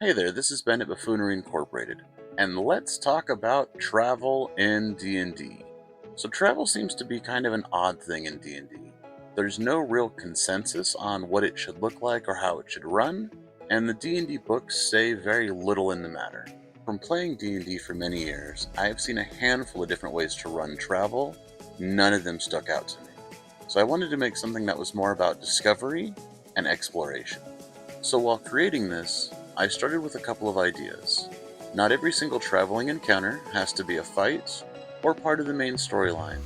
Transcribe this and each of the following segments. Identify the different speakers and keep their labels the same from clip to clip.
Speaker 1: Hey there, this is Ben at Buffoonery Incorporated, and let's talk about travel in D&D. So travel seems to be kind of an odd thing in D&D. There's no real consensus on what it should look like or how it should run, and the D&D books say very little in the matter. From playing D&D for many years, I have seen a handful of different ways to run travel. None of them stuck out to me. So I wanted to make something that was more about discovery and exploration. So while creating this, I started with a couple of ideas. Not every single traveling encounter has to be a fight or part of the main storyline.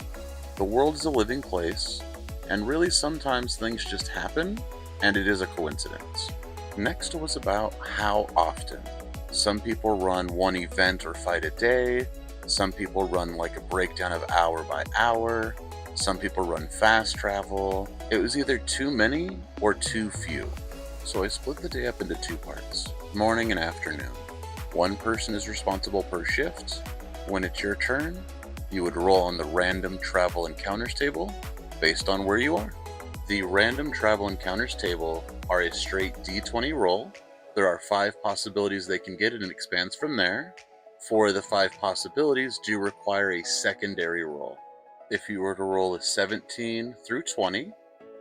Speaker 1: The world is a living place, and really sometimes things just happen, and it is a coincidence. Next was about how often. Some people run one event or fight a day, some people run like a breakdown of hour by hour, some people run fast travel. It was either too many or too few. So I split the day up into two parts, morning and afternoon. One person is responsible per shift. When it's your turn, you would roll on the random travel encounters table based on where you are. The random travel encounters table are a straight D20 roll. There are 5 possibilities they can get and it expands from there. 4 of the 5 possibilities do require a secondary roll. If you were to roll a 17 through 20,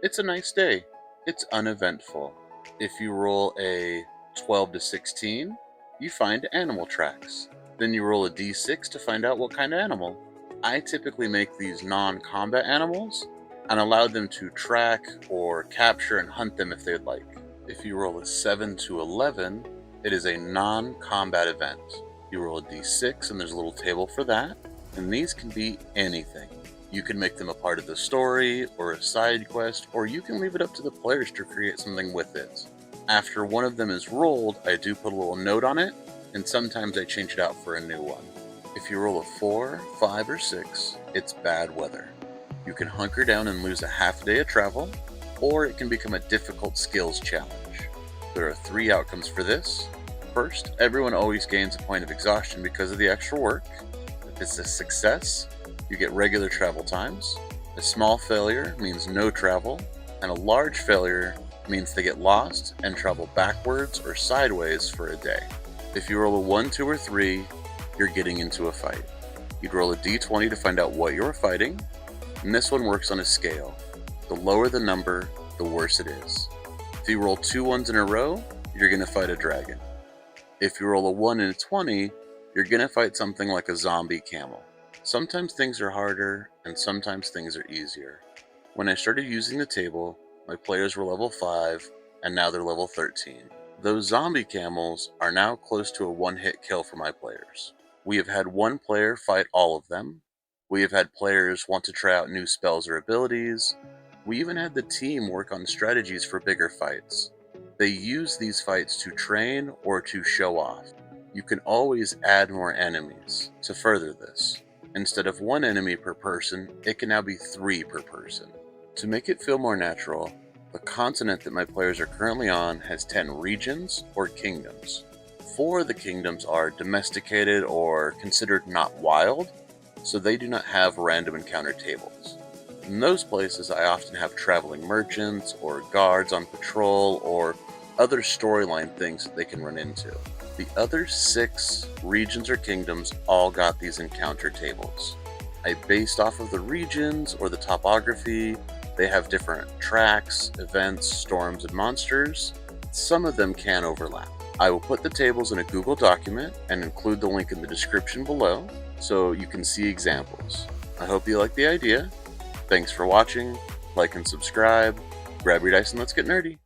Speaker 1: it's a nice day. It's uneventful. If you roll a 12 to 16, you find animal tracks. Then you roll a d6 to find out what kind of animal. I typically make these non-combat animals and allow them to track or capture and hunt them if they'd like. If you roll a 7 to 11, it is a non-combat event. You roll a d6 and there's a little table for that, and these can be anything. You can make them a part of the story or a side quest, or you can leave it up to the players to create something with it. After one of them is rolled, I do put a little note on it, and sometimes I change it out for a new one. If you roll a 4, 5, or 6, it's bad weather. You can hunker down and lose a half day of travel, or it can become a difficult skills challenge. There are 3 outcomes for this. First, everyone always gains a point of exhaustion because of the extra work. If it's a success, you get regular travel times. A small failure means no travel, and a large failure means they get lost and travel backwards or sideways for a day. If you roll a 1, 2, or 3, you're getting into a fight. You'd roll a d20 to find out what you're fighting, and this one works on a scale. The lower the number, the worse it is. If you roll 2 ones in a row, you're going to fight a dragon. If you roll a 1 and a 20, you're going to fight something like a zombie camel. Sometimes things are harder, and sometimes things are easier. When I started using the table, my players were level 5, and now they're level 13. Those zombie camels are now close to a one-hit kill for my players. We have had one player fight all of them. We have had players want to try out new spells or abilities. We even had the team work on strategies for bigger fights. They use these fights to train or to show off. You can always add more enemies to further this. Instead of 1 enemy per person, it can now be 3 per person. To make it feel more natural, the continent that my players are currently on has 10 regions or kingdoms. 4 of the kingdoms are domesticated or considered not wild, so they do not have random encounter tables. In those places, I often have traveling merchants or guards on patrol or other storyline things that they can run into. The other 6 regions or kingdoms all got these encounter tables. I based off of the regions or the topography. They have different tracks, events, storms, and monsters. Some of them can overlap. I will put the tables in a Google document and include the link in the description below so you can see examples. I hope you like the idea. Thanks for watching. Like and subscribe. Grab your dice and let's get nerdy.